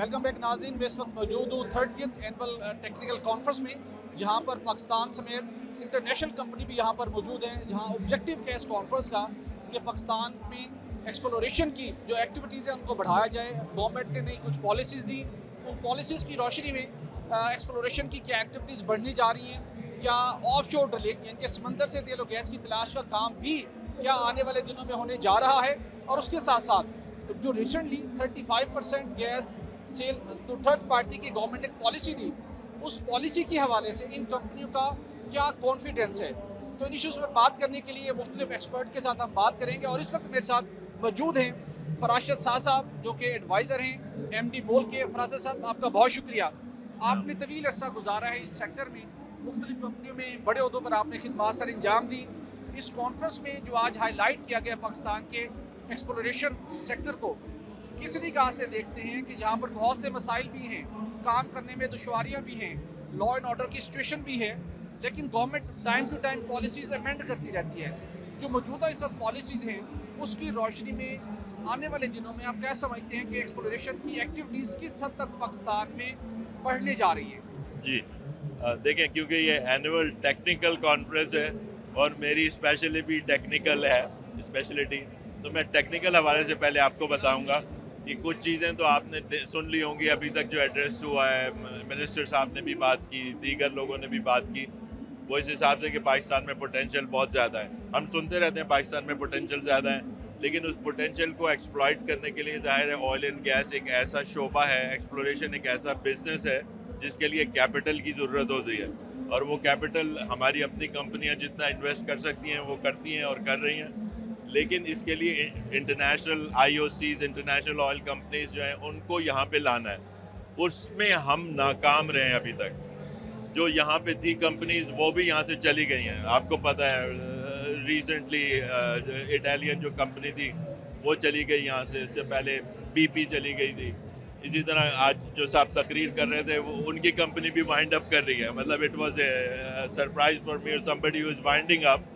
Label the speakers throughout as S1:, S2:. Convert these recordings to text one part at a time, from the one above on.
S1: Welcome back नाज़रीन। मैं इस वक्त मौजूद हूँ 30th एनुअल टेक्निकल कॉन्फ्रेंस में, जहाँ पर पाकिस्तान समेत इंटरनेशनल कंपनी भी यहाँ पर मौजूद हैं। जहाँ ऑब्जेक्टिव क्या है इस कॉन्फ्रेंस का कि पाकिस्तान में एक्सप्लोरेशन की जो एक्टिविटीज़ हैं उनको बढ़ाया जाए। गवर्नमेंट ने नई कुछ पॉलिसीज़ दी, उन पॉलिसीज़ की रोशनी में एक्सप्लोरेशन की क्या एक्टिविटीज़ बढ़ने जा रही हैं, क्या ऑफशोर ड्रिलिंग यानी कि समंदर से तेल और गैस की तलाश का काम भी क्या आने वाले दिनों में होने जा रहा है। और उसके साथ साथ जो रिसेंटली 35% गैस सेल तो थर्ड पार्टी की गवर्नमेंट ने एक पॉलिसी दी, उस पॉलिसी के हवाले से इन कंपनियों का क्या कॉन्फिडेंस है। तो इन इशूज़ पर बात करने के लिए मुख्तलिफ एक्सपर्ट के साथ हम बात करेंगे। और इस वक्त मेरे साथ मौजूद हैं फराशत शाह साहब, जो कि एडवाइज़र हैं MD मोल के। फराशत साहब, आपका बहुत शुक्रिया। आपने तवील अर्सा गुजारा है इस सेक्टर में, मुख्तलिफ कंपनियों में बड़े ओहदों पर आपने खिदमत सर अंजाम दी। इस कॉन्फ्रेंस में जो आज हाईलाइट किया गया पाकिस्तान के एक्सप्लोरेशन सेक्टर को, किस निगाह से देखते हैं कि यहाँ पर बहुत से मसाइल भी हैं, काम करने में दुश्वारियाँ भी हैं, लॉ एंड ऑर्डर की सिचुएशन भी है, लेकिन government time to time policies amend करती रहती है। जो मौजूदा इस वक्त पॉलिसीज़ हैं उसकी रोशनी में आने वाले दिनों में आप क्या समझते हैं कि एक्सप्लोरेशन की एक्टिविटीज़ किस हद तक पाकिस्तान में बढ़ने जा रही है?
S2: जी देखें, क्योंकि ये एनुअल टेक्निकल कॉन्फ्रेंस है और मेरी स्पेशली भी टेक्निकल है स्पेशलिटी, तो मैं टेक्निकल हवाले से पहले आपको बताऊंगा कि कुछ चीज़ें तो आपने सुन ली होंगी अभी तक जो एड्रेस हुआ है। मिनिस्टर साहब ने भी बात की, दीगर लोगों ने भी बात की, वो इस हिसाब से कि पाकिस्तान में पोटेंशियल बहुत ज़्यादा है। हम सुनते रहते हैं पाकिस्तान में पोटेंशियल ज़्यादा है, लेकिन उस पोटेंशियल को एक्सप्लॉइट करने के लिए ज़ाहिर है ऑयल एंड गैस एक ऐसा शोबा है, एक्सप्लोरेशन एक ऐसा बिजनेस है जिसके लिए कैपिटल की ज़रूरत होती है। और वो कैपिटल हमारी अपनी कंपनियां जितना इन्वेस्ट कर सकती हैं वो करती हैं और कर रही हैं, लेकिन इसके लिए international IOCs, international oil companies जो हैं उनको यहाँ पे लाना है। उसमें हम नाकाम रहे हैं अभी तक। जो यहाँ पे थी कंपनीज वो भी यहाँ से चली गई हैं। आपको पता है रिसेंटली इटालियन जो कंपनी थी वो चली गई यहाँ से, इससे पहले BP चली गई थी। इसी तरह आज जो साहब तकरीर कर रहे थे वो उनकी कंपनी भी वाइंड अप कर रही है। मतलब it was a surprise for me, somebody who is winding up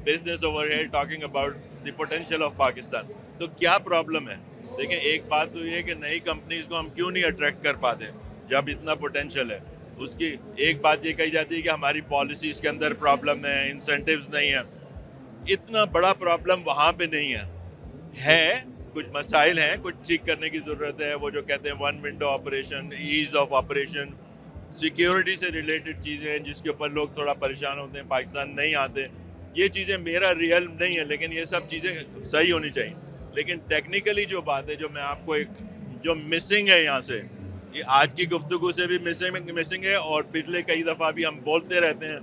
S2: business over here talking about the potential of Pakistan. तो क्या प्रॉब्लम है? देखिए, एक बात तो ये है कि नई कंपनीज को हम क्यों नहीं अट्रैक्ट कर पाते जब इतना पोटेंशियल है। उसकी एक बात ये कही जाती है कि हमारी पॉलिसीज के अंदर प्रॉब्लम है, इंसेंटिव्स नहीं है। इतना बड़ा प्रॉब्लम वहाँ पे नहीं है, कुछ मसाइल हैं, कुछ ठीक करने की ज़रूरत है। वो जो कहते हैं one window operation, ease of operation, security से रिलेटेड चीज़ें हैं जिसके ऊपर लोग थोड़ा परेशान होते हैं, पाकिस्तान नहीं आते। ये चीज़ें मेरा रियल नहीं है, लेकिन ये सब चीज़ें सही होनी चाहिए। लेकिन टेक्निकली जो बात है, जो मैं आपको एक जो मिसिंग है यहाँ से, ये आज की गुफ्तगू से भी मिसिंग है, और पिछले कई दफ़ा भी हम बोलते रहते हैं।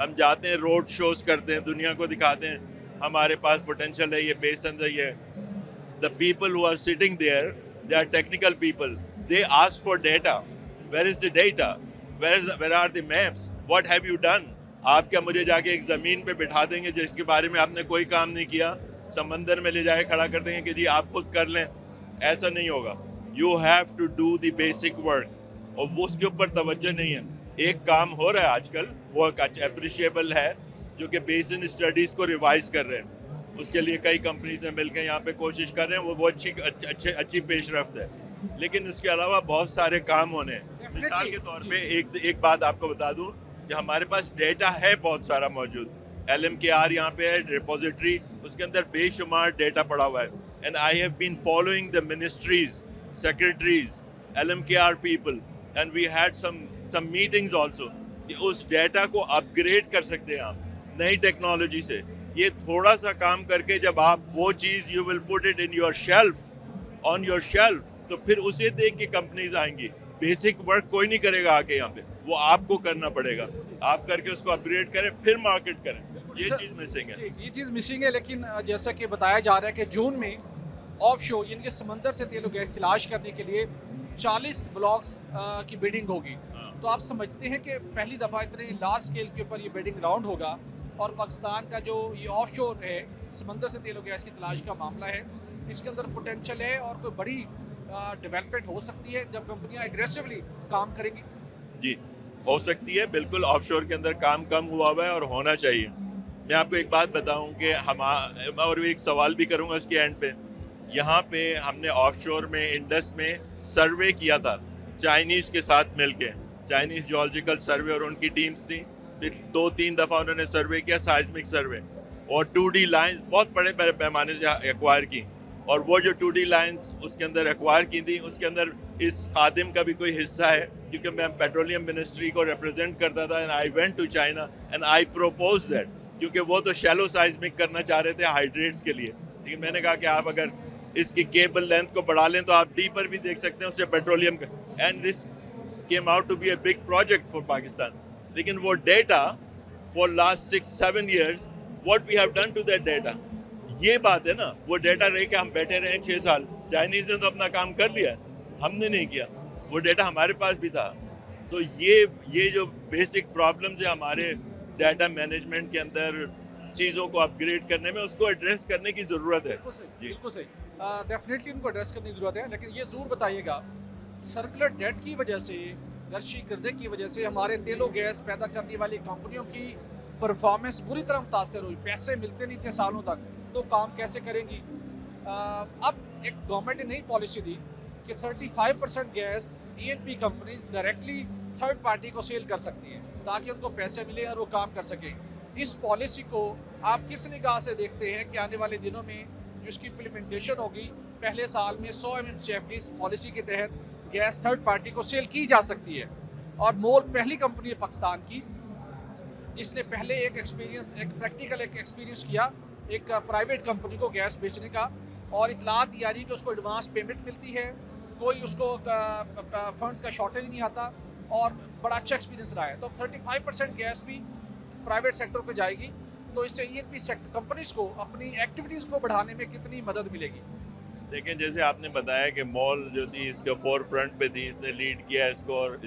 S2: हम जाते हैं, रोड शोज करते हैं, दुनिया को दिखाते हैं हमारे पास पोटेंशियल है, ये बेसन है, ये the people who are sitting there, they are technical people. They ask for data. Where is the data? Where are the maps? What have you done? आप क्या मुझे जाके एक ज़मीन पे बिठा देंगे जिसके बारे में आपने कोई काम नहीं किया, समंदर में ले जाके खड़ा कर देंगे कि जी आप खुद कर लें? ऐसा नहीं होगा। You have to do the basic work, और वो उसके ऊपर तवज्जो नहीं है। एक काम हो रहा है आजकल, वो अप्रिशिएबल है, जो कि बेसिन स्टडीज़ को रिवाइज कर रहे हैं। उसके लिए कई कंपनीज ने मिलकर यहाँ पे कोशिश कर रहे हैं, वो बहुत अच्छी पेशरफ्त है। लेकिन उसके अलावा बहुत सारे काम होने हैं। मिसाल के तौर पे एक बात आपको बता दूं कि हमारे पास डेटा है बहुत सारा मौजूद। LMKR यहाँ पे है रिपोजिटरी, उसके अंदर बेशुमार डेटा पड़ा हुआ है। And I have been following the ministries, secretaries, LMKR people, and we had some meetings also कि उस डेटा को अपग्रेड कर सकते हैं आप नई टेक्नोलॉजी से। ये थोड़ा सा काम करके जब आप वो चीज़ you will put it in your shelf, on your shelf, तो फिर उसे देख के कंपनीज आएंगी। बेसिक वर्क कोई नहीं करेगा आके यहाँ पे, वो आपको करना पड़ेगा। आप करके उसको अपग्रेड करें, फिर मार्केट करें। ये चीज़ मिसिंग है।
S1: ये चीज़ मिसिंग है, लेकिन जैसा कि बताया जा रहा है कि जून में ऑफशोर यानी कि समंदर से तेल और गैस तलाश करने के लिए 40 ब्लॉक्स की बिडिंग होगी। तो आप समझते हैं कि पहली दफ़ा इतने लार्ज स्केल के ऊपर ये बिडिंग राउंड होगा, और पाकिस्तान का जो ये ऑफशोर है, समंदर से तेल और गैस की तलाश का मामला है, इसके अंदर पोटेंशियल है और कोई बड़ी डेवलपमेंट हो सकती है जब कंपनियां एग्रेसिवली काम करेंगी।
S2: जी, हो सकती है, बिल्कुल। ऑफशोर के अंदर काम कम हुआ हुआ है और होना चाहिए। मैं आपको एक बात बताऊं कि हम और एक सवाल भी करूंगा इसके एंड पे यहाँ पे हमने ऑफशोर में इंडस में सर्वे किया था चाइनीज़ के साथ मिलके, चाइनीज़ जियोलॉजिकल सर्वे और उनकी टीम्स थी। फिर 2-3 दफ़ा उन्होंने सर्वे किया, साइस्मिक सर्वे, और 2D लाइंस बहुत बड़े पैमाने से एक्वायर की। और वो जो 2D लाइंस उसके अंदर एक्वायर की थी, उसके अंदर इस खादिम का भी कोई हिस्सा है, क्योंकि मैं पेट्रोलियम मिनिस्ट्री को रिप्रेजेंट करता था and I went to China and I propose that, क्योंकि वो तो शैलो साइस्मिक करना चाह रहे थे हाइड्रेट्स के लिए, लेकिन मैंने कहा कि आप अगर इसकी केबल लेंथ को बढ़ा लें तो आप डीपर भी देख सकते हैं उससे पेट्रोलियम का, and this came out to be a big project for Pakistan. लेकिन वो data for last 6-7 years what we have done to that data, ये बात है ना। वो डेटा रह के हम बैठे रहे 6 साल, चाइनीज ने तो अपना काम कर लिया, हमने नहीं किया, वो डेटा हमारे पास भी था। तो ये जो बेसिक प्रॉब्लम्स है हमारे डाटा मैनेजमेंट के अंदर, चीज़ों को अपग्रेड करने में, उसको एड्रेस करने की ज़रूरत है।
S1: बिल्कुल सही, डेफिनेटली उनको एड्रेस करने की ज़रूरत है। लेकिन ये ज़रूर बताइएगा, सर्कुलर डेट की वजह से, गर्शी कर्जे की वजह से हमारे तेलो गैस पैदा करने वाली कंपनियों की परफॉर्मेंस बुरी तरह मुतासर हुई, पैसे मिलते नहीं थे सालों तक, तो काम कैसे करेंगी? अब एक गवर्नमेंट ने नई पॉलिसी दी कि 35% gas ENP companies directly third party को सेल कर सकती हैं, ताकि उनको पैसे मिले और वो काम कर सकें। इस पॉलिसी को आप किस निगाह से देखते हैं कि आने वाले दिनों में जो इसकी इम्प्लीमेंटेशन होगी, पहले साल में 100 MMCFD इस पॉलिसी के तहत गैस थर्ड पार्टी को सेल की जा सकती है, और मोल पहली कंपनी है पाकिस्तान की जिसने पहले एक प्रैक्टिकल एक्सपीरियंस किया एक प्राइवेट कंपनी को गैस बेचने का, और इतलात ये आ रही कि उसको एडवांस पेमेंट मिलती है, कोई उसको फंड्स का शॉर्टेज नहीं आता, और बड़ा अच्छा एक्सपीरियंस रहा है। तो 35% गैस भी प्राइवेट सेक्टर को जाएगी, तो इससे ENP सेक्टर कंपनीज को अपनी एक्टिविटीज़ को बढ़ाने में कितनी मदद मिलेगी?
S2: देखिए, जैसे आपने बताया कि मॉल जो थी इसके फोर फ्रंट पे थी, इसने लीड किया इसको, और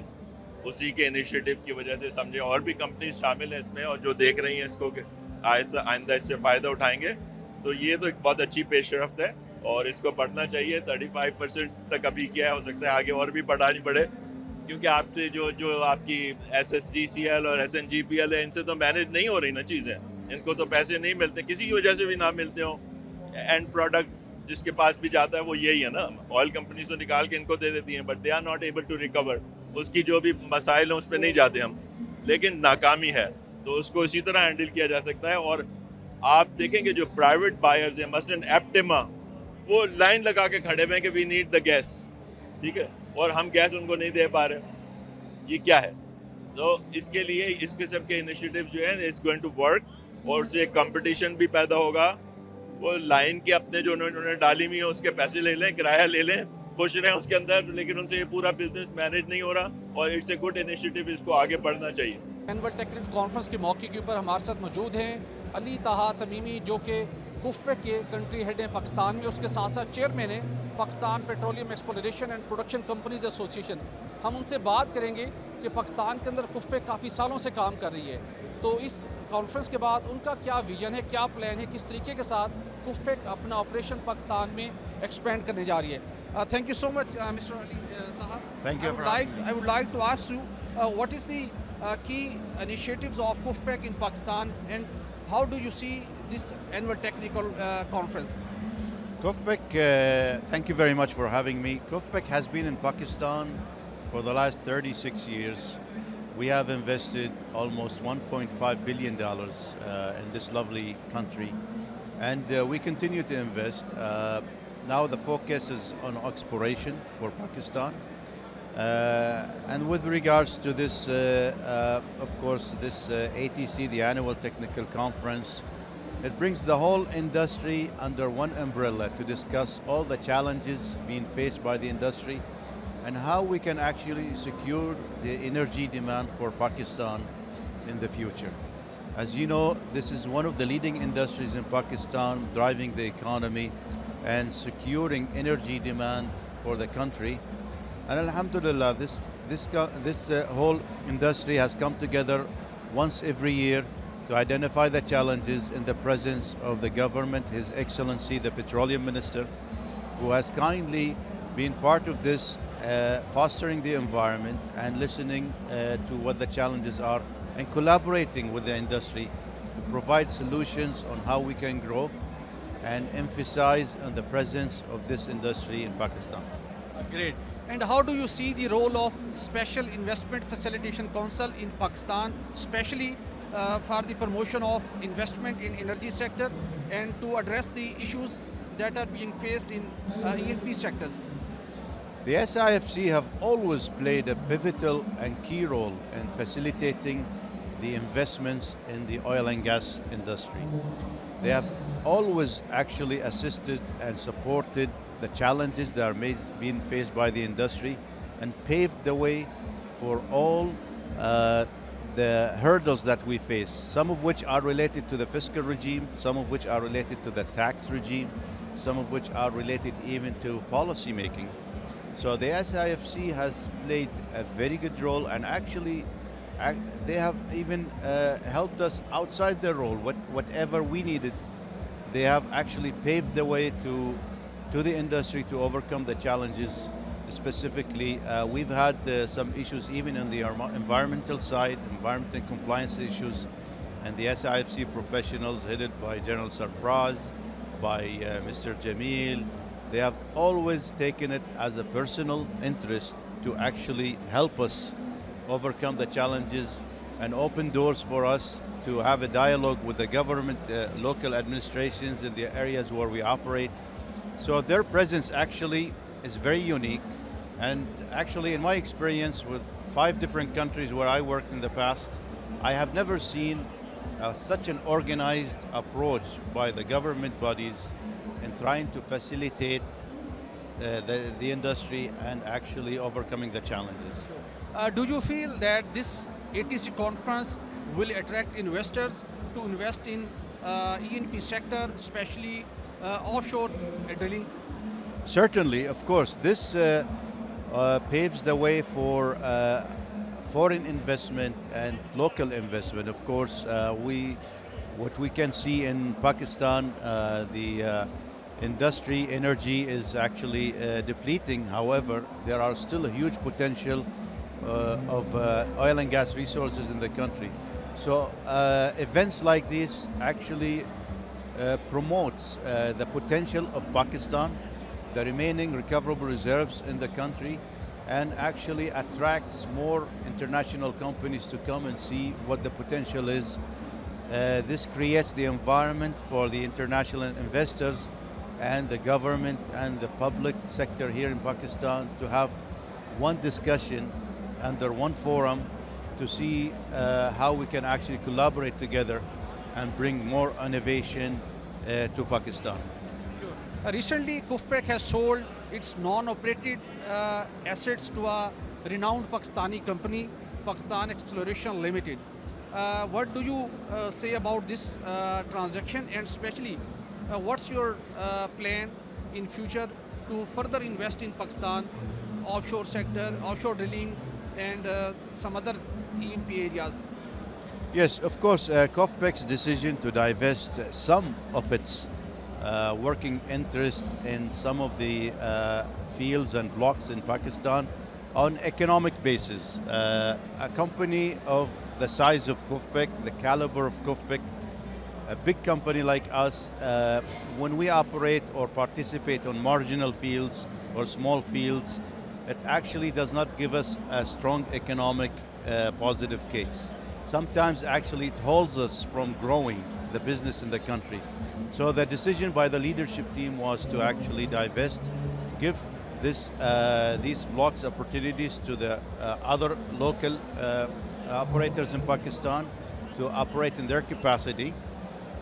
S2: उसी के इनिशिएटिव की वजह से समझे और भी कंपनीज शामिल हैं इसमें, और जो देख रही हैं इसको कि आइंदा इससे फ़ायदा उठाएंगे, तो ये तो एक बहुत अच्छी पेशरफ्त है और इसको बढ़ना चाहिए। 35% तक अभी क्या हो सकता है, आगे और भी बढ़ानी पड़े, क्योंकि आपसे जो आपकी SSGCL और SNGPL है, इनसे तो मैनेज नहीं हो रही ना चीज़ें, इनको तो पैसे नहीं मिलते, किसी की वजह से भी ना मिलते हो। एंड प्रोडक्ट जिसके पास भी जाता है वो यही है ना, ऑयल कंपनी से निकाल के इनको दे देती हैं, but they are not able to recover, उसकी जो भी मसाइल हैं उस पर नहीं जाते हम, लेकिन नाकामी है, तो उसको इसी तरह हैंडल किया जा सकता है। और आप देखेंगे जो प्राइवेट बायर्स हैं, मसलन एप्टिमा, वो लाइन लगा के खड़े हुए हैं कि वी नीड द गैस, ठीक है, और हम गैस उनको नहीं दे पा रहे, ये क्या है? तो इसके लिए इस किस्म के इनिशिएटिव जो है इट्स गोइंग टू वर्क, और उससे एक कंपटीशन भी पैदा होगा। वो लाइन के अपने जो उन्होंने डाली हुई है उसके पैसे ले लें, किराया ले लें, खुश रहें उसके अंदर, लेकिन उनसे ये पूरा बिजनेस मैनेज नहीं हो रहा, और इट्स ए गुड इनिशिएटिव, इसको आगे बढ़ना चाहिए।
S1: एनुअल टेक्निकल कॉन्फ्रेंस के मौके के ऊपर हमारे साथ मौजूद हैं अली ताहा तमीमी, जो कि कुफपे के कंट्री हेड हैं पाकिस्तान में, उसके साथ साथ चेयरमैन है Pakistan petroleum exploration and production companies association. हम उनसे बात करेंगे कि पाकिस्तान के अंदर कुफपे काफ़ी सालों से काम कर रही है, तो इस कॉन्फ्रेंस के बाद उनका क्या विजन है, क्या प्लान है, किस तरीके के साथ कुफपे अपना ऑपरेशन पाकिस्तान में एक्सपेंड करने जा रही है। Thank you so much mister Ali ताहा।
S3: Thank you.
S1: I would like to ask you what is the key initiatives of KUFPEC in Pakistan, and how do you see this annual technical conference?
S3: KUFPEC, thank you very much for having me. KUFPEC has been in Pakistan for the last 36 years. We have invested almost $1.5 billion in this lovely country, and we continue to invest. Now the focus is on exploration for Pakistan. And with regards to this, of course, this ATC, the Annual Technical Conference, it brings the whole industry under one umbrella to discuss all the challenges being faced by the industry and how we can actually secure the energy demand for Pakistan in the future. As you know, this is one of the leading industries in Pakistan, driving the economy and securing energy demand for the country. And alhamdulillah, this whole industry has come together once every year to identify the challenges in the presence of the government, His Excellency the Petroleum Minister, who has kindly been part of this, fostering the environment and listening to what the challenges are and collaborating with the industry to provide solutions on how we can grow. and emphasize on the presence of this industry in Pakistan.
S1: Great. And how do you see the role of Special Investment Facilitation Council in Pakistan, especially for the promotion of investment in energy sector and to address the issues that are being faced in E&P sectors?
S3: The SIFC have always played a pivotal and key role in facilitating the investments in the oil and gas industry. They have always actually assisted and supported the challenges that are being faced by the industry and paved the way for all the hurdles that we face, some of which are related to the fiscal regime, some of which are related to the tax regime, some of which are related even to policy making. So the SIFC has played a very good role, and actually they have even helped us outside their role. Whatever we needed, they have actually paved the way to the industry to overcome the challenges. Specifically, we've had some issues even on the environmental side, environmental compliance issues, and the SIFC professionals headed by General Sarfraz, by Mr. Jamil, they have always taken it as a personal interest to actually help us overcome the challenges and open doors for us to have a dialogue with the government, local administrations in the areas where we operate. So their presence actually is very unique. And actually, in my experience with 5 different countries where I worked in the past, I have never seen such an organized approach by the government bodies in trying to facilitate the industry and actually overcoming the challenges.
S1: Do you feel that this ATC conference will attract investors to invest in E&P sector, especially offshore drilling?
S3: Certainly, of course. This paves the way for foreign investment and local investment. Of course, what we can see in Pakistan, the industry energy is actually depleting. However, there are still a huge potential of oil and gas resources in the country. So events like this actually promotes the potential of Pakistan, the remaining recoverable reserves in the country, and actually attracts more international companies to come and see what the potential is. This creates the environment for the international investors and the government and the public sector here in Pakistan to have one discussion under one forum to see how we can actually collaborate together and bring more innovation to Pakistan.
S1: Sure. Recently, KUFPEC has sold its non-operated assets to a renowned Pakistani company, Pakistan Exploration Limited. What do you say about this transaction, and especially what's your plan in future to further invest in Pakistan offshore sector, offshore drilling, and some other E&P areas?
S3: Yes, of course, KUFPEC's decision to divest some of its working interest in some of the fields and blocks in Pakistan on economic basis. A company of the size of KUFPEC, the caliber of KUFPEC, a big company like us, when we operate or participate on marginal fields or small fields, it actually does not give us a strong economic positive case. Sometimes actually it holds us from growing the business in the country. So the decision by the leadership team was to actually divest, give these blocks opportunities to the other local operators in Pakistan to operate in their capacity,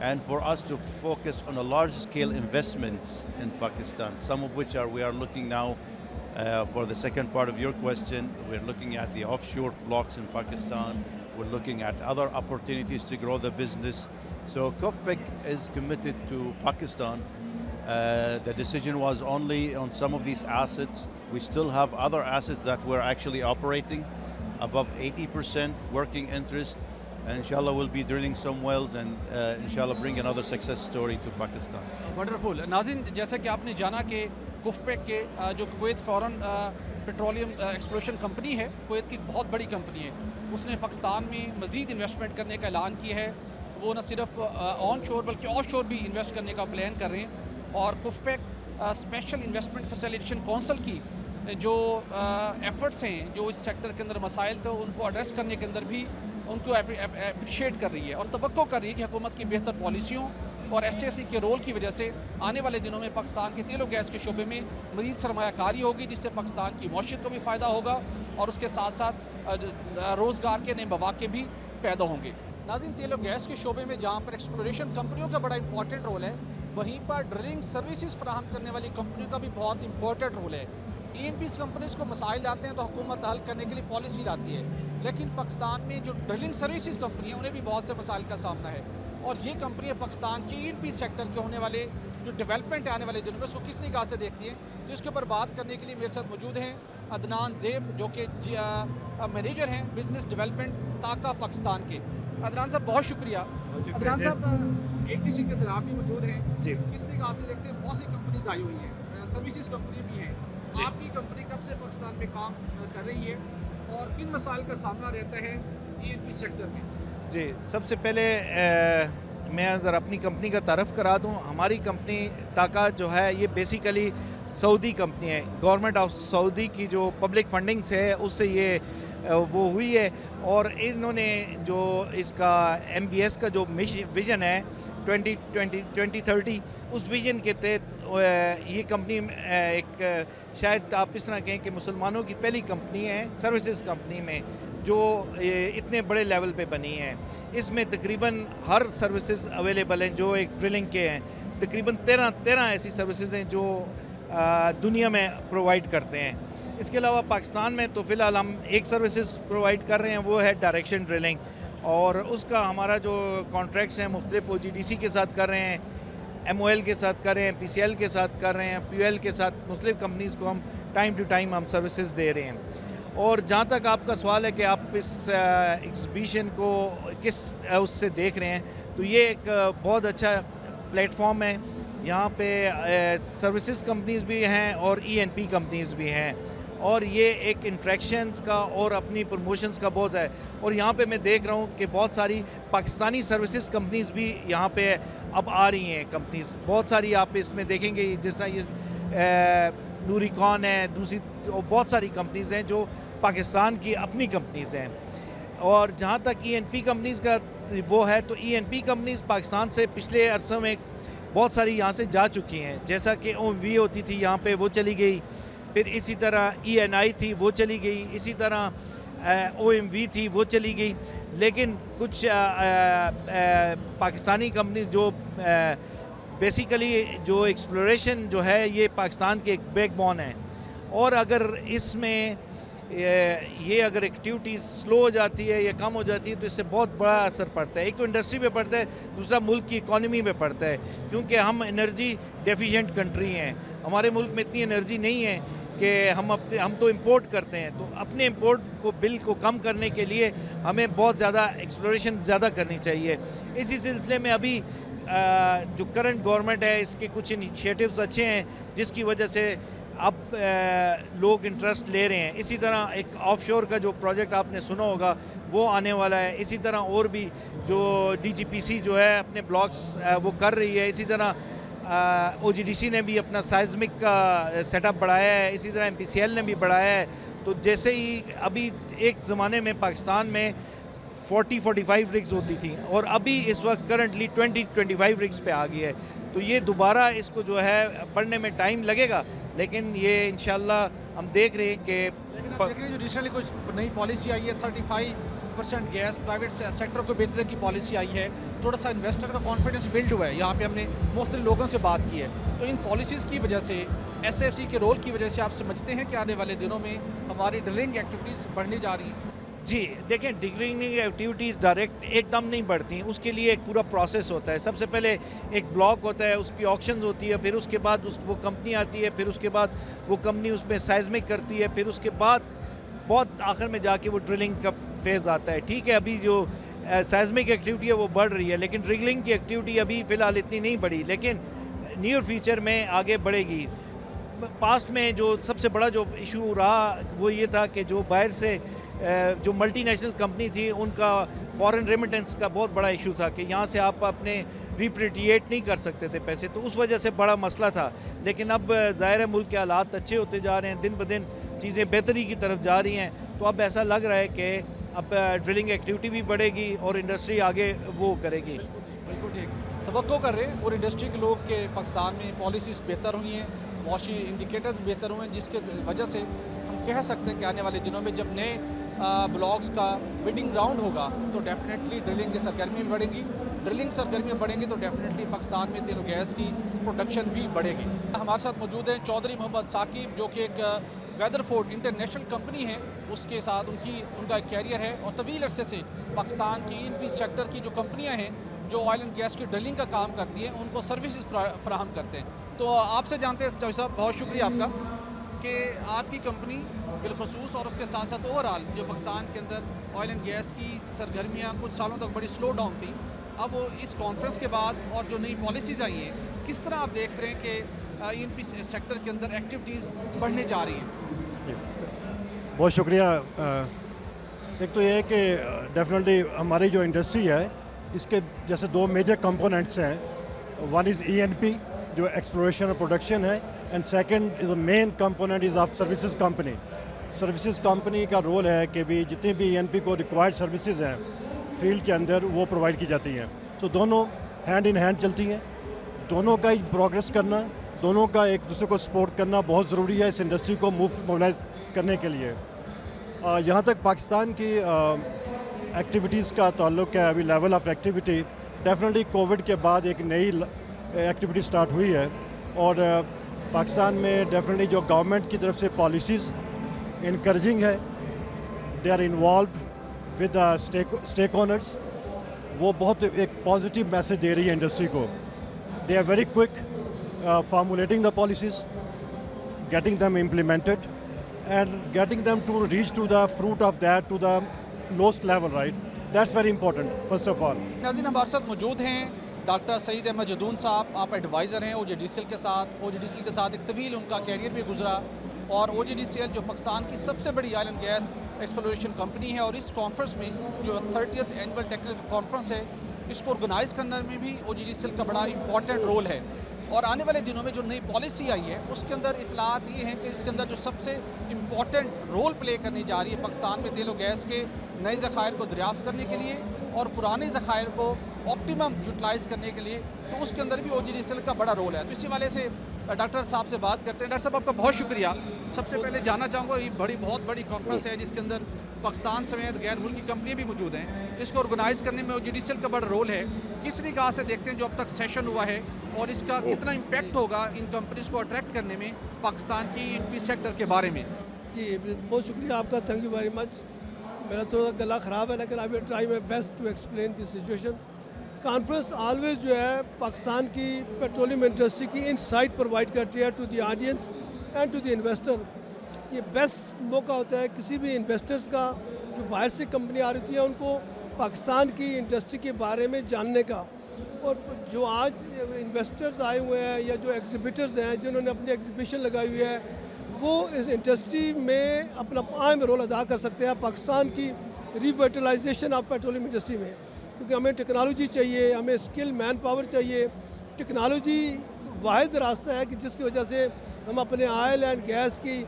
S3: and for us to focus on a large scale investments in Pakistan, some of which we are looking now for the second part of your question. We're looking at the offshore blocks in Pakistan. We're looking at other opportunities to grow the business. So KUFPEC is committed to Pakistan. The decision was only on some of these assets. We still have other assets that we're actually operating, above 80% working interest, and inshallah we'll be drilling some wells and inshallah bring another success story to Pakistan.
S1: Wonderful नाज़रीन, जैसा कि आपने जाना कि KUFPEC के जो Kuwait foreign petroleum exploration company है, Kuwait की बहुत बड़ी कंपनी है, उसने पाकिस्तान में मज़ीद इन्वेस्टमेंट करने का ऐलान किया है वो न सिर्फ ऑन शोर बल्कि ऑफ शोर भी इन्वेस्ट करने का प्लान कर रहे हैं। और कुफपेक स्पेशल इन्वेस्टमेंट फैसिलिटेशन काउंसिल की जो एफर्ट्स हैं, जो इस सेक्टर के अंदर मसाइल थे उनको एड्रेस करने के अंदर भी उनको अप्रिशिएट कर रही है और तवक्को कर रही है कि हुकूमत की बेहतर पॉलिसियों और SAFC के रोल की वजह से आने वाले दिनों में पाकिस्तान के तेल और गैस के शोबे में मज़ीद सरमायाकारी होगी, जिससे पाकिस्तान की मौशियत को भी फ़ायदा होगा और उसके साथ साथ रोज़गार के नए मौके भी पैदा होंगे। नाज़रीन, तेल और गैस के शोबे में जहाँ पर एक्सप्लोरेशन कंपनियों का बड़ा इंपॉर्टेंट रोल है, वहीं पर ड्रिलिंग सर्विसेज फराहम करने वाली कंपनियों का भी बहुत इंपॉर्टेंट रोल है। E&P कंपनीज़ को मसाइल आते हैं तो हुकूमत हल करने के लिए पॉलिसी लाती है, लेकिन पाकिस्तान में जो ड्रिलिंग सर्विसेज कंपनी है उन्हें भी बहुत से मसाइल का सामना है और ये कंपनियाँ पाकिस्तान के E&P सेक्टर के होने वाले जो डेवलपमेंट है आने वाले दिनों में उसको किस निगाह से देखती हैं। तो इसके ऊपर बात करने के लिए मेरे साथ मौजूद हैं अदनान ज़ेब, जो कि मैनेजर हैं बिज़नेस डेवलपमेंट ताका पाकिस्तान के। अदनान साहब, बहुत शुक्रिया। अदनान साहब, ATC के अंदर आप भी मौजूद हैं जी। किस निगाह से देखते हैं? बहुत सी कंपनीज आई हुई हैं, सर्विसेज कंपनी भी हैं। आपकी कंपनी कब से पाकिस्तान में काम कर रही है और किन मसाइल का सामना रहता है E&P सेक्टर में?
S4: जी, सबसे पहले मैं ज़रा अपनी कंपनी का तारफ़ करा दूं। हमारी कंपनी ताका जो है ये बेसिकली सऊदी कंपनी है। गवर्नमेंट ऑफ सऊदी की जो पब्लिक फंडिंग्स है उससे ये वो हुई है और इन्होंने जो इसका MBS का जो विज़न है 2030 उस विज़न के तहत ये कंपनी एक शायद आप इस तरह कहें कि मुसलमानों की पहली कंपनी है सर्विसेज कंपनी में जो इतने बड़े लेवल पे बनी है। इसमें तकरीबन हर सर्विसेज अवेलेबल हैं जो एक ड्रिलिंग के हैं। तकरीबन 13 ऐसी सर्विसेज हैं जो दुनिया में प्रोवाइड करते हैं। इसके अलावा पाकिस्तान में तो फ़िलहाल हम एक सर्विसेज प्रोवाइड कर रहे हैं, वो है डायरेक्शन ड्रिलिंग, और उसका हमारा जो कॉन्ट्रैक्ट्स हैं मुख्तलिफ OGDC के साथ कर रहे हैं, MOL के साथ कर रहे हैं, PCL के साथ कर रहे हैं, PUL के साथ मुख्तलिफ कंपनीज़ को हम टाइम टू टाइम हम सर्विसेज दे रहे हैं। और जहाँ तक आपका सवाल है कि आप इस एग्ज़िबिशन को किस उससे देख रहे हैं, तो ये एक बहुत अच्छा प्लेटफॉर्म है। यहाँ पे सर्विसेज कंपनीज़ भी हैं और E&P कंपनीज़ भी हैं और ये एक इंट्रैक्शंस का और अपनी प्रमोशंस का बहुत है। और यहाँ पे मैं देख रहा हूँ कि बहुत सारी पाकिस्तानी सर्विसेज कंपनीज़ भी यहाँ पे अब आ रही हैं। कंपनीज़ बहुत सारी आप इसमें देखेंगे, जिस तरह ये नूरिकॉन है, दूसरी बहुत सारी कंपनीज़ हैं जो पाकिस्तान की अपनी कंपनीज़ हैं। और जहाँ तक E&P कंपनीज़ का वो है, तो E&P कंपनीज़ पाकिस्तान से पिछले अरसे में बहुत सारी यहाँ से जा चुकी हैं। जैसा कि OMV होती थी यहाँ पे, वो चली गई। फिर इसी तरह ENI थी, वो चली गई। इसी तरह OMV थी, वो चली गई। लेकिन कुछ पाकिस्तानी कंपनीज जो बेसिकली जो एक्सप्लोरेशन जो है ये पाकिस्तान के एक बैकबोन है, और अगर इसमें ये अगर एक्टिविटीज़ स्लो हो जाती है या कम हो जाती है तो इससे बहुत बड़ा असर पड़ता है। एक तो इंडस्ट्री पे पड़ता है, दूसरा मुल्क की इकॉनमी पे पड़ता है, क्योंकि हम एनर्जी डेफिशिएंट कंट्री हैं। हमारे मुल्क में इतनी एनर्जी नहीं है कि हम तो इंपोर्ट करते हैं। तो अपने इंपोर्ट को बिल को कम करने के लिए हमें बहुत ज़्यादा एक्सप्लोरेशन ज़्यादा करनी चाहिए। इसी सिलसिले में अभी जो करंट गवर्नमेंट है, इसके कुछ इनिशिएटिव्स अच्छे हैं जिसकी वजह से अब लोग इंटरेस्ट ले रहे हैं। इसी तरह एक ऑफशोर का जो प्रोजेक्ट आपने सुना होगा वो आने वाला है। इसी तरह और भी जो DGPC जो है अपने ब्लॉक्स वो कर रही है। इसी तरह OGDC ने भी अपना साइज़मिक का सेटअप बढ़ाया है। इसी तरह MPCL ने भी बढ़ाया है। तो जैसे ही अभी एक ज़माने में पाकिस्तान में 40-45 रिग्स होती थी और अभी इस वक्त करंटली 20-25 रिग्स पे आ गई है। तो ये दोबारा इसको जो है बढ़ने में टाइम लगेगा, लेकिन ये इंशाल्लाह हम देख रहे हैं कि
S1: जो रिसेंटली कुछ नई पॉलिसी आई है, 35% गैस प्राइवेट सेक्टर को बेचने की पॉलिसी आई है। थोड़ा सा इन्वेस्टर का कॉन्फिडेंस बिल्ड हुआ है। यहाँ पे हमने मुख्तलिफ लोगों से बात की है। तो इन पॉलिसीज़ की वजह से, SAFC के रोल की वजह से आप समझते हैं कि आने वाले दिनों में हमारी ड्रिलिंग एक्टिविटीज़ बढ़ने जा रही हैं?
S4: जी देखें, ड्रिलिंग एक्टिविटीज़ डायरेक्ट एकदम नहीं बढ़ती, उसके लिए एक पूरा प्रोसेस होता है। सबसे पहले एक ब्लॉक होता है, उसकी ऑक्शंस होती है, फिर उसके बाद वो कंपनी आती है, फिर उसके बाद वो कंपनी उसमें साइज़मिक करती है, फिर उसके बाद बहुत आखिर में जाके वो ड्रिलिंग का फेज़ आता है। ठीक है, अभी जो साइज़मिक एक्टिविटी है वो बढ़ रही है, लेकिन ड्रिलिंग की एक्टिविटी अभी फ़िलहाल इतनी नहीं बढ़ी, लेकिन नियर फ्यूचर में आगे बढ़ेगी। पास्ट में जो सबसे बड़ा जो इशू रहा वो ये था कि जो बाहर से जो मल्टीनेशनल कंपनी थी उनका फॉरेन रेमिटेंस का बहुत बड़ा इशू था कि यहाँ से आप अपने रिपेट्रिएट नहीं कर सकते थे पैसे, तो उस वजह से बड़ा मसला था। लेकिन अब ज़ाहिर है मुल्क के हालात अच्छे होते जा रहे हैं, दिन ब दिन चीज़ें बेहतरी की तरफ जा रही हैं, तो अब ऐसा लग रहा है कि अब ड्रिलिंग एक्टिविटी भी बढ़ेगी और इंडस्ट्री आगे वो करेगी।
S1: बिल्कुल ठीक, तवक्को कर रहे हैं और इंडस्ट्री के लोग के पाकिस्तान में पॉलिसीज़ बेहतर हुई हैं, मौशी इंडिकेटर्स बेहतर हुए हैं, जिसके वजह से हम कह सकते हैं कि आने वाले दिनों में जब नए ब्लॉक्स का बिडिंग राउंड होगा तो डेफिनेटली ड्रिलिंग की सरगर्मी भी बढ़ेगी। ड्रिलिंग सरगर्मियाँ बढ़ेंगी तो डेफिनेटली पाकिस्तान में तेल और गैस की प्रोडक्शन भी बढ़ेगी। हमारे साथ मौजूद हैं चौधरी मोहम्मद साकिब, जो कि एक वेदरफोर्ड इंटरनेशनल कंपनी है, उसके साथ उनका एक कैरियर है और तवील अरसे से पाकिस्तान की E&P सेक्टर की जो कंपनियाँ हैं जो ऑयल एंड गैस की ड्रिलिंग का काम करती हैं उनको सर्विसेज फराहम करते हैं। तो आपसे जानते हैं चौधरी साहब, बहुत शुक्रिया आपका कि आपकी कंपनी बिलखसूस और उसके साथ साथ ओवरऑल जो पाकिस्तान के अंदर ऑयल एंड गैस की सरगर्मियाँ कुछ सालों तक बड़ी स्लो डाउन थी, अब इस कॉन्फ्रेंस के बाद और जो नई पॉलिसीज़ आई हैं, किस तरह आप देख रहे हैं कि E&P सेक्टर के अंदर एक्टिविटीज़ बढ़ने जा रही हैं?
S5: बहुत शुक्रिया। एक तो ये है कि डेफिनेटली हमारी जो इंडस्ट्री है इसके जैसे दो मेजर कंपोनेंट्स हैं, वन इज़ E&P जो एक्सप्लोरेशन और प्रोडक्शन है, and second is the main component is of services company. Services company का रोल है कि भी जितनी भी E&P को रिक्वायर्ड सर्विसेज हैं फील्ड के अंदर वो प्रोवाइड की जाती हैं, तो दोनों हैंड इन हैंड चलती हैं। दोनों का ही प्रोग्रेस करना, दोनों का एक दूसरे को सपोर्ट करना बहुत ज़रूरी है इस इंडस्ट्री को मोबिलाइज करने के लिए। यहाँ तक पाकिस्तान की एक्टिविटीज़ का ताल्लुक है, अभी level of activity definitely Covid के बाद एक नई एक्टिविटी स्टार्ट हुई है और पाकिस्तान में डेफिनेटली जो गवर्नमेंट की तरफ से पॉलिसीज़ इनकरेजिंग है, they are involve with stake owners, वो बहुत एक पॉजिटिव मैसेज दे रही है इंडस्ट्री को। They are very quick formulating the policies, getting them implemented and getting them to reach to the fruit of that to the lowest level, right? That's very important first of all.
S1: नाज़रीन, हमारे साथ मौजूद हैं doctor Saeed Ahmad Jadoon साहब, आप adviser हैं OGDCL के साथ। OGDCL के साथ एक तवील उनका कैरियर भी गुजरा और OGDCL जो पाकिस्तान की सबसे बड़ी oil and gas exploration company है और इस कॉन्फ्रेंस में जो 30th एनुअल टेक्निकल कॉन्फ्रेंस है इसको ऑर्गेनाइज़ करने में भी OGDCL का बड़ा इंपॉर्टेंट रोल है। और आने वाले दिनों में जो नई पॉलिसी आई है उसके अंदर इतलात ये हैं कि इसके अंदर जो सबसे इम्पॉर्टेंट रोल प्ले करनी जा रही है पाकिस्तान में तेल और गैस के नए ज़खायर को दरियाफ्त करने के लिए और पुराने ज़खायर को ऑप्टिमम यूटिलाइज़ करने के लिए, तो उसके अंदर भी OGDCL का बड़ा रोल है। तो इसी वाले से डॉक्टर साहब से बात करते हैं। डॉक्टर साहब, आपका बहुत शुक्रिया। सबसे पहले जानना चाहूँगा, ये बहुत बड़ी कॉन्फ्रेंस है जिसके अंदर पाकिस्तान समेत गैर मुल्की कंपनियाँ भी मौजूद हैं, इसको ऑर्गेनाइज़ करने में OGDCL का बड़ा रोल है। किस निगाह से देखते हैं जो अब तक सेशन हुआ है और इसका कितना इम्पैक्ट होगा इन कंपनीज़ को अट्रैक्ट करने में पाकिस्तान की E&P सेक्टर के बारे में?
S6: जी बहुत शुक्रिया आपका, थैंक यू वेरी मच। मेरा थोड़ा गला ख़राब है लेकिन I will try my best to explain the situation. Conference always जो है पाकिस्तान की पेट्रोलियम इंडस्ट्री की इनसाइट प्रोवाइड करती है to the audience and to the investor. ये बेस्ट मौका होता है किसी भी इन्वेस्टर्स का जो बाहर से कंपनी आ रही है उनको पाकिस्तान की इंडस्ट्री के बारे में जानने का। और जो आज इन्वेस्टर्स आए हुए हैं या जो एग्जिबिटर्स हैं जिन्होंने अपनी एग्जिबिशन लगाई हुई है वो इस इंडस्ट्री में अपना अहम रोल अदा कर सकते हैं पाकिस्तान की रिवाइटलाइजेशन ऑफ पेट्रोलियम इंडस्ट्री में, क्योंकि हमें टेक्नोलॉजी चाहिए, हमें स्किल मैन पावर चाहिए। टेक्नोलॉजी वाहिद रास्ता है कि जिसकी वजह से हम अपने ऑयल एंड गैस की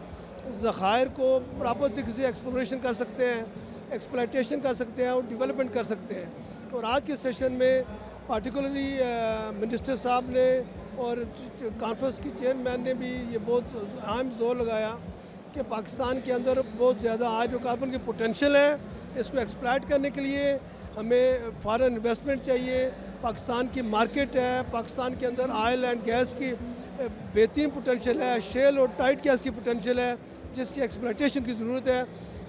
S6: ज़खायर को प्रॉपर तरीके से एक्सप्लोरेशन कर सकते हैं, एक्सप्लॉयटेशन कर सकते हैं और डेवलपमेंट कर सकते हैं। और आज के सेशन में पार्टिकुलरली मिनिस्टर साहब ने और कॉन्फ्रेंस की चेयरमैन ने भी ये बहुत अहम जोर लगाया कि पाकिस्तान के अंदर बहुत ज़्यादा हाइड्रोकार्बन की पोटेंशियल है, इसको एक्सप्लॉयट करने के लिए हमें फॉरेन इन्वेस्टमेंट चाहिए। पाकिस्तान की मार्केट है, पाकिस्तान के अंदर ऑयल एंड गैस की बेहतरीन पोटेंशियल है, शेल और टाइट गैस की पोटेंशियल है जिसकी एक्सप्लॉयटेशन की ज़रूरत है।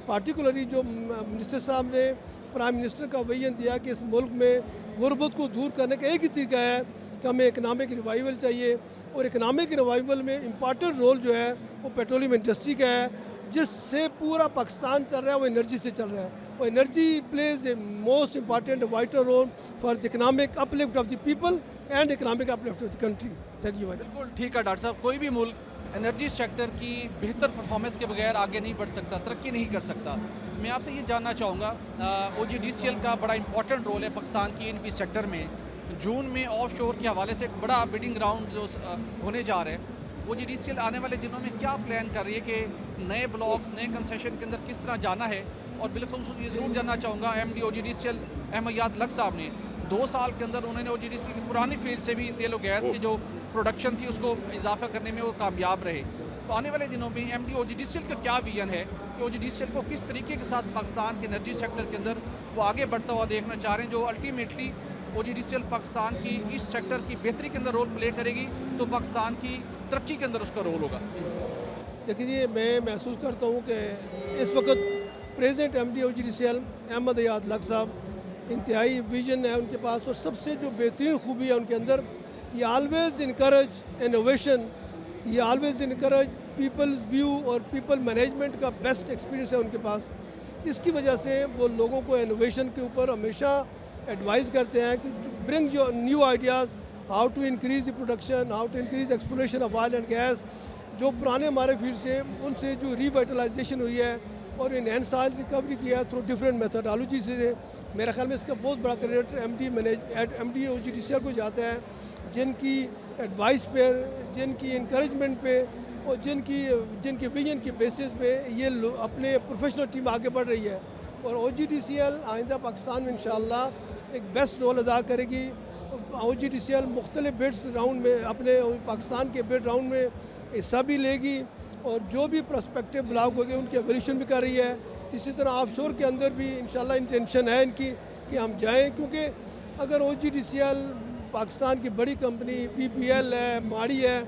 S6: पार्टिकुलरली जो मिनिस्टर साहब ने प्राइम मिनिस्टर का विजन दिया कि इस मुल्क में गुर्बत को दूर करने का एक ही तरीका है कि हमें इकनॉमिक रिवाइवल चाहिए और इकनॉमिक रिवाइवल में इम्पॉर्टेंट रोल जो है वो पेट्रोलियम इंडस्ट्री का है, जिससे पूरा पाकिस्तान चल रहा है वो एनर्जी से चल रहा है। और energy plays a most important vital role for the economic uplift of the people and economic uplift of the country. Thank you.
S1: बिल्कुल ठीक है डॉक्टर साहब, कोई भी मुल्क एनर्जी सेक्टर की बेहतर परफॉर्मेंस के बगैर आगे नहीं बढ़ सकता, तरक्की नहीं कर सकता। मैं आपसे ये जानना चाहूँगा, OGDCL का बड़ा इंपॉर्टेंट रोल है पाकिस्तान की E&P सेक्टर में। जून में ऑफ शोर के हवाले से एक बड़ा बिडिंग राउंड जो होने जा रहा है, OGDCL आने वाले दिनों में क्या प्लान कर रही है कि नए ब्लॉक्स, नए कंसेशन के अंदर किस तरह जाना है? और बिल्कुल ये ज़रूर जानना चाहूँगा, MD OGDCL अहमद याद लक साहब ने 2 साल के अंदर उन्होंने OGDCL की पुरानी फील्ड से भी तेल और गैस की जो प्रोडक्शन थी उसको इजाफा करने में वो कामयाब रहे। तो आने वाले दिनों में MD OGDCL का क्या विजन है कि OGDCL को किस तरीके के साथ पाकिस्तान के एनर्जी सेक्टर के अंदर वो आगे बढ़ता हुआ देखना चाह रहे हैं, जो अल्टीमेटली OGDCL पाकिस्तान की इस सेक्टर की बेहतरी के अंदर रोल प्ले करेगी तो पाकिस्तान की तरक्की के अंदर उसका रोल होगा।
S6: देखिए, मैं महसूस करता हूँ कि इस वक्त प्रेजेंट MD OGDCL अहमद याद लक साहब इंतहाई विजन है उनके पास, और सबसे जो बेहतरीन खूबी है उनके अंदर, ये ऑलवेज इनकरेज इनोवेशन, ये ऑलवेज इनकरेज पीपल्स व्यू और पीपल मैनेजमेंट का बेस्ट एक्सपीरियंस है उनके पास। इसकी वजह से वो लोगों को इनोवेशन के ऊपर हमेशा एडवाइस करते हैं कि ब्रिंग जो new ideas, how to increase the production, how to increase exploration of oil and gas. जो पुराने हमारे फील्ड से उनसे जो रिवाइटलाइजेशन हुई है और इनहेंस ऑयल रिकवरी किया है थ्रू डिफरेंट मेथोडोलॉजी से, मेरे ख्याल में इसका बहुत बड़ा क्रेडिट MD OGDCL को जाता है, जिनकी एडवाइस पर, जिनकी इंकरेजमेंट पे और जिनके विजन की बेसिस पे ये अपने प्रोफेशनल टीम आगे बढ़ रही है। और OGDCL आइंदा पाकिस्तान में इंशाअल्लाह एक बेस्ट रोल अदा करेगी। OGDCL मुख्तलिफ बिड्स राउंड में, अपने पाकिस्तान के बिड राउंड में हिस्सा भी लेगी और जो भी प्रोस्पेक्टिव ब्लॉक होंगे उनकी एवोल्यूशन भी कर रही है। इसी तरह ऑफशोर के अंदर भी इंशाल्लाह इंटेंशन है इनकी कि हम जाएं, क्योंकि अगर OGDCL पाकिस्तान की बड़ी कंपनी PPL है, माड़ी है,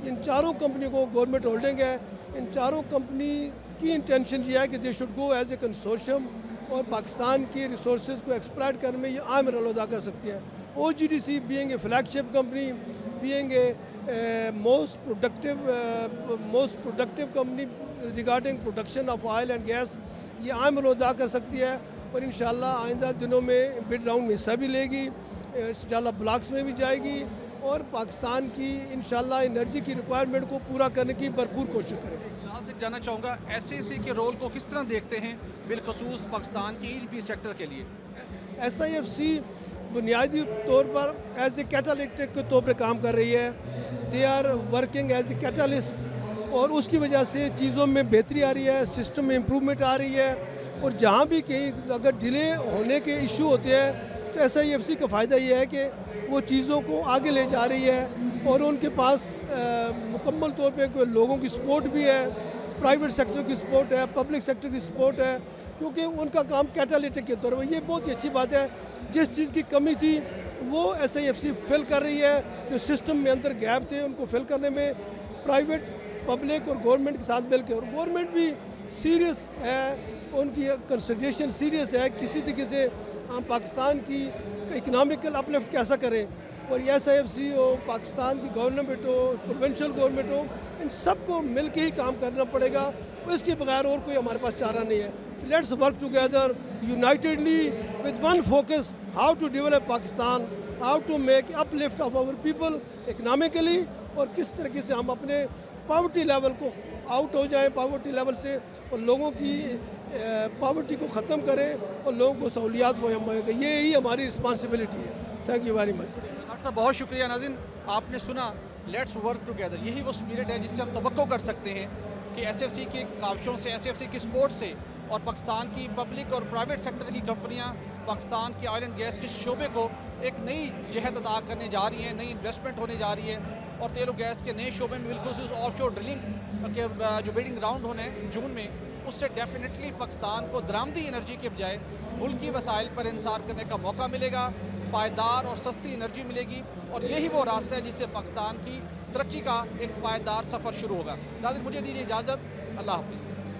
S6: इन चारों कंपनियों को गवर्नमेंट होल्डिंग है, इन चारों कंपनी की इंटेंशन ये है कि they should go as a consortium और पाकिस्तान की रिसोर्सेज को एक्सप्लॉइट करने में ये अहम रोल अदा कर सकती है। OGDC being a flagship company, being a most productive company regarding production of oil and gas, ये अहम रोल अदा कर सकती है। और इंशाल्लाह आइंदा दिनों में बिड राउंड में हिस्सा भी लेगी, इंशाल्लाह ब्लॉक्स में भी जाएगी और पाकिस्तान की इंशाल्लाह एनर्जी की रिक्वायरमेंट को पूरा करने की भरपूर कोशिश करेगी।
S1: यहाँ से जानना चाहूँगा, SIFC के रोल को किस तरह देखते हैं बिलखसूस पाकिस्तान की E&P सेक्टर के लिए?
S6: SIFC बुनियादी तौर पर एज ए कैटालिटिक के तौर पर काम कर रही है। They are working as a catalyst और उसकी वजह से चीज़ों में बेहतरी आ रही है, सिस्टम में इम्प्रूवमेंट आ रही है। और जहाँ भी कहीं अगर डिले होने के इशू होते हैं तो SIFC का फ़ायदा ये है कि वो चीज़ों को आगे ले जा रही है और उनके पास मुकम्मल तौर पे लोगों की सपोर्ट भी है, प्राइवेट सेक्टर की सपोर्ट है, पब्लिक सेक्टर की सपोर्ट है, क्योंकि उनका काम कैटालिटिक के तौर पर। ये बहुत ही अच्छी बात है। जिस चीज़ की कमी थी वो SIFC फिल कर रही है, जो सिस्टम में अंदर गैप थे उनको फिल करने में प्राइवेट, पब्लिक और गवर्नमेंट के साथ मिल के, और गवर्नमेंट भी सीरियस है, उनकी कंसिडरेशन सीरियस है किसी तरीके से हम पाकिस्तान की इकनॉमिकल अपलिफ्ट कैसा करें। और ये SIFC हो, पाकिस्तान की गवर्नमेंट हो, प्रोविंशियल गवर्नमेंट हो, इन सबको मिल के ही काम करना पड़ेगा। और इसके बगैर और कोई हमारे पास चारा नहीं है। Let's work together unitedly with one focus, how to develop Pakistan, how to make uplift of our people economically, और किस तरीके से हम अपने पॉवर्टी लेवल को आउट हो जाएं, पॉवर्टी लेवल से, और लोगों की पॉवर्टी को ख़त्म करें और लोगों को सहूलियात फराहम करें। ये ही हमारी रिस्पॉन्सिबिलिटी है। Thank you very much.
S1: Doctor साहब बहुत शुक्रिया। नाज़रीन, आपने सुना, लेट्स वर्क टुगेदर, यही वो स्पिरिट है जिससे हम तवक्को कर सकते हैं कि SIFC की काविशों से, SIFC की सपोर्ट से और पाकिस्तान की पब्लिक और प्राइवेट सेक्टर की कंपनियां पाकिस्तान के ऑयल एंड गैस के शोबे को एक नई जहत अदा करने जा रही हैं, नई इन्वेस्टमेंट होने जा रही है। और तेल और गैस के नए शोबे में बिल्कुल ऑफशोर ड्रिलिंग के जो बिडिंग राउंड होने हैं जून में, उससे डेफिनेटली पाकिस्तान को दरामदी एनर्जी के बजाय मुल्की वसाइल पर इंसार करने का मौका मिलेगा, पायदार और सस्ती एनर्जी मिलेगी, और यही वो रास्ता है जिससे पाकिस्तान की तरक्की का एक पायदार सफ़र शुरू होगा। नाज़रीन, मुझे दीजिए इजाज़त। अल्लाह हाफ़िज़।